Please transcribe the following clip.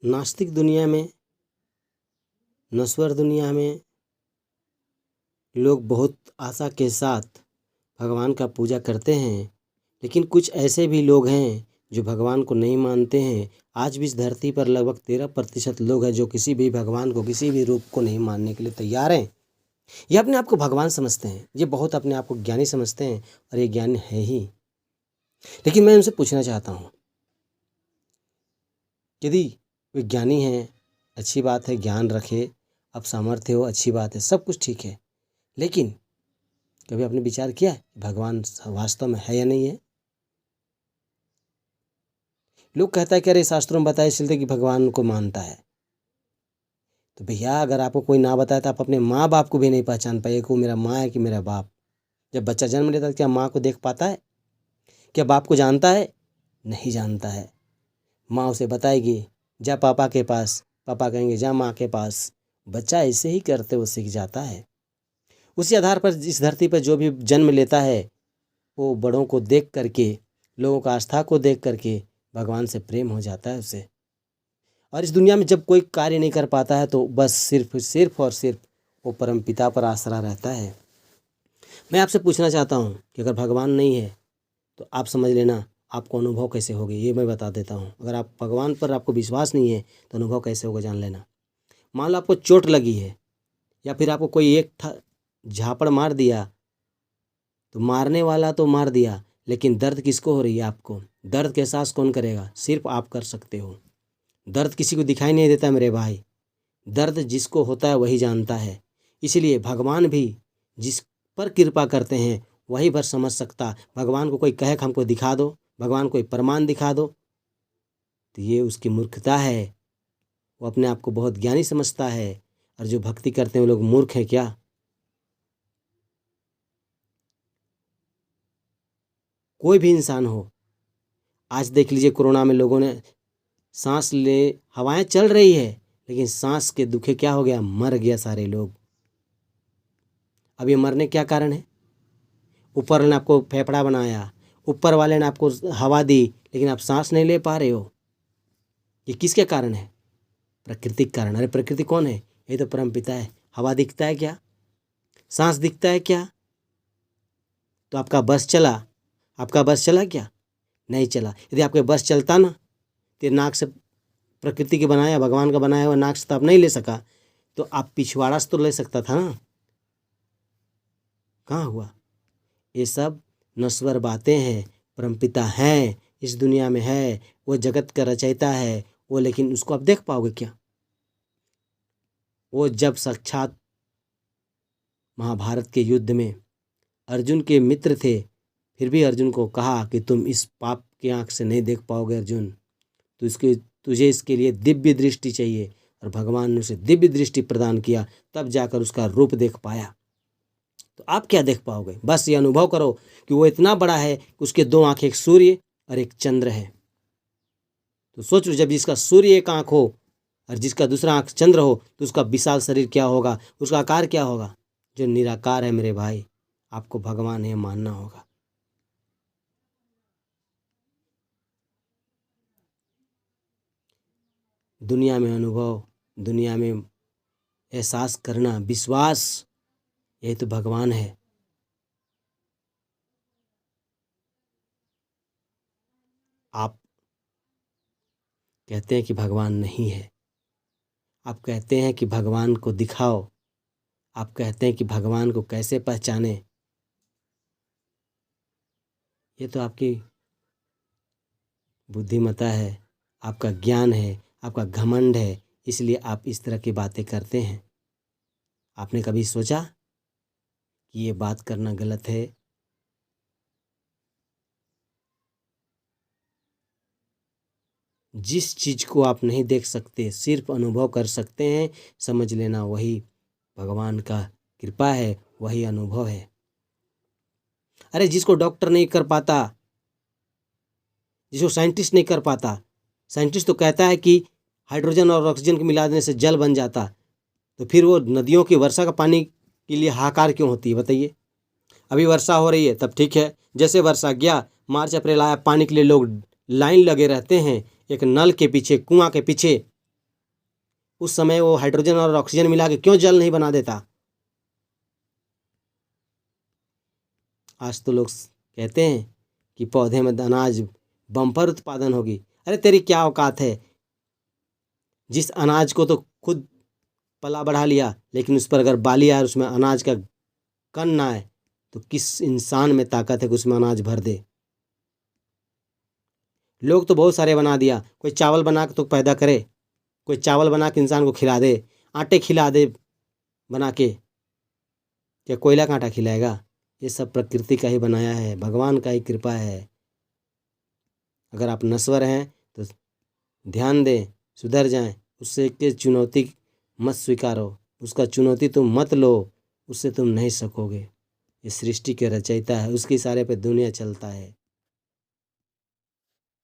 नास्तिक दुनिया में, नश्वर दुनिया में लोग बहुत आशा के साथ भगवान का पूजा करते हैं, लेकिन कुछ ऐसे भी लोग हैं जो भगवान को नहीं मानते हैं। आज भी इस धरती पर लगभग 13% लोग हैं जो किसी भी भगवान को, किसी भी रूप को नहीं मानने के लिए तैयार हैं। ये अपने आप को भगवान समझते हैं, ये बहुत अपने आप को ज्ञानी समझते हैं, और ये ज्ञान है ही। लेकिन मैं उनसे पूछना चाहता हूँ, यदि वे ज्ञानी हैं, अच्छी बात है, ज्ञान रखे, अब सामर्थ्य हो, अच्छी बात है, सब कुछ ठीक है, लेकिन कभी आपने विचार किया है भगवान वास्तव में है या नहीं है? लोग कहता है कि अरे शास्त्रों में बताया इसलिए कि भगवान को मानता है। तो भैया, अगर आपको कोई ना बताए तो आप अपने माँ बाप को भी नहीं पहचान पाइए कि वो मेरा माँ है कि मेरा बाप। जब बच्चा जन्म लेता है, क्या माँ को देख पाता है? क्या बाप को जानता है? नहीं जानता है। माँ उसे बताएगी, जा पापा के पास, पापा कहेंगे जा माँ के पास। बच्चा ऐसे ही करते वो सीख जाता है। उसी आधार पर इस धरती पर जो भी जन्म लेता है, वो बड़ों को देख करके, लोगों का आस्था को देख करके भगवान से प्रेम हो जाता है उसे। और इस दुनिया में जब कोई कार्य नहीं कर पाता है तो बस सिर्फ और सिर्फ वो परम पिता पर आसरा रहता है। मैं आपसे पूछना चाहता हूँ कि अगर भगवान नहीं है तो आप समझ लेना आपको अनुभव कैसे होगी, ये मैं बता देता हूँ। अगर आप भगवान पर आपको विश्वास नहीं है तो अनुभव कैसे होगा जान लेना। मान लो आपको चोट लगी है, या फिर आपको कोई एक झापड़ मार दिया, तो मारने वाला तो मार दिया, लेकिन दर्द किसको हो रही है? आपको। दर्द का एहसास कौन करेगा? सिर्फ आप कर सकते हो। दर्द किसी को दिखाई नहीं देता मेरे भाई, दर्द जिसको होता है वही जानता है। इसलिए भगवान भी जिस पर कृपा करते हैं वही भर समझ सकता। भगवान को कोई कहे कि हमको दिखा दो, भगवान कोई प्रमाण दिखा दो, तो ये उसकी मूर्खता है। वो अपने आप को बहुत ज्ञानी समझता है, और जो भक्ति करते हैं वो लोग मूर्ख हैं क्या? कोई भी इंसान हो, आज देख लीजिए कोरोना में लोगों ने सांस ले, हवाएं चल रही है, लेकिन सांस के दुखे क्या हो गया? मर गया सारे लोग। अब ये मरने क्या कारण है? ऊपर वाले ने आपको फेफड़ा बनाया, ऊपर वाले ने आपको हवा दी, लेकिन आप सांस नहीं ले पा रहे हो। ये किसके कारण है? प्राकृतिक कारण। अरे प्रकृति कौन है? ये तो परम पिता है। हवा दिखता है क्या? सांस दिखता है क्या? तो आपका बस चला? आपका बस चला क्या? नहीं चला। यदि आपके बस चलता ना, तो नाक से, प्रकृति के बनाया, भगवान का बनाया हुआ नाक से तो आप नहीं ले सका, तो आप पिछवाड़ा से तो ले सकता था ना। कहाँ हुआ? ये सब नश्वर बातें हैं। परमपिता हैं, इस दुनिया में है, वो जगत का रचयिता है वो, लेकिन उसको आप देख पाओगे क्या? वो जब साक्षात महाभारत के युद्ध में अर्जुन के मित्र थे, फिर भी अर्जुन को कहा कि तुम इस पाप की आंख से नहीं देख पाओगे अर्जुन, तो तुझे इसके लिए दिव्य दृष्टि चाहिए। और भगवान ने उसे दिव्य दृष्टि प्रदान किया, तब जाकर उसका रूप देख पाया। तो आप क्या देख पाओगे? बस ये अनुभव करो कि वो इतना बड़ा है कि उसके दो आंखें, एक सूर्य और एक चंद्र है। तो सोचो, जब जिसका सूर्य एक आंख हो और जिसका दूसरा आंख चंद्र हो, तो उसका विशाल शरीर क्या होगा, उसका आकार क्या होगा? जो निराकार है मेरे भाई, आपको भगवान है मानना होगा। दुनिया में अनुभव, दुनिया में एहसास करना, विश्वास, यही तो भगवान है। आप कहते हैं कि भगवान नहीं है, आप कहते हैं कि भगवान को दिखाओ, आप कहते हैं कि भगवान को कैसे पहचाने। ये तो आपकी बुद्धिमत्ता है, आपका ज्ञान है, आपका घमंड है, इसलिए आप इस तरह की बातें करते हैं। आपने कभी सोचा कि ये बात करना गलत है? जिस चीज़ को आप नहीं देख सकते, सिर्फ अनुभव कर सकते हैं, समझ लेना वही भगवान का कृपा है, वही अनुभव है। अरे जिसको डॉक्टर नहीं कर पाता, जिसको साइंटिस्ट नहीं कर पाता, साइंटिस्ट तो कहता है कि हाइड्रोजन और ऑक्सीजन को मिला देने से जल बन जाता, तो फिर वो नदियों की वर्षा का पानी के लिए हाहाकार क्यों होती है बताइए? अभी वर्षा हो रही है तब ठीक है, जैसे वर्षा गया, मार्च अप्रैल आया, पानी के लिए लोग लाइन लगे रहते हैं, एक नल के पीछे, कुआं के पीछे, उस समय वो हाइड्रोजन और ऑक्सीजन मिला के क्यों जल नहीं बना देता। आज तो लोग कहते हैं कि पौधे में अनाज बम्पर उत्पादन होगी। अरे तेरी क्या औकात है, जिस अनाज को तो खुद पला बढ़ा लिया, लेकिन उस पर अगर बाली आए और उसमें अनाज का कण ना आए तो किस इंसान में ताकत है कि उसमें अनाज भर दे। लोग तो बहुत सारे बना दिया, कोई चावल बना के तो पैदा करे, कोई चावल बना के इंसान को खिला दे, आटे खिला दे बना के, क्या कोयला का आटा खिलाएगा। ये सब प्रकृति का ही बनाया है, भगवान का ही कृपा है। अगर आप नश्वर हैं तो ध्यान दें, सुधर जाएं, उससे के चुनौती मत स्वीकारो, उसका चुनौती तुम मत लो, उससे तुम नहीं सकोगे। ये सृष्टि के रचयिता है, उसके इशारे पे दुनिया चलता है।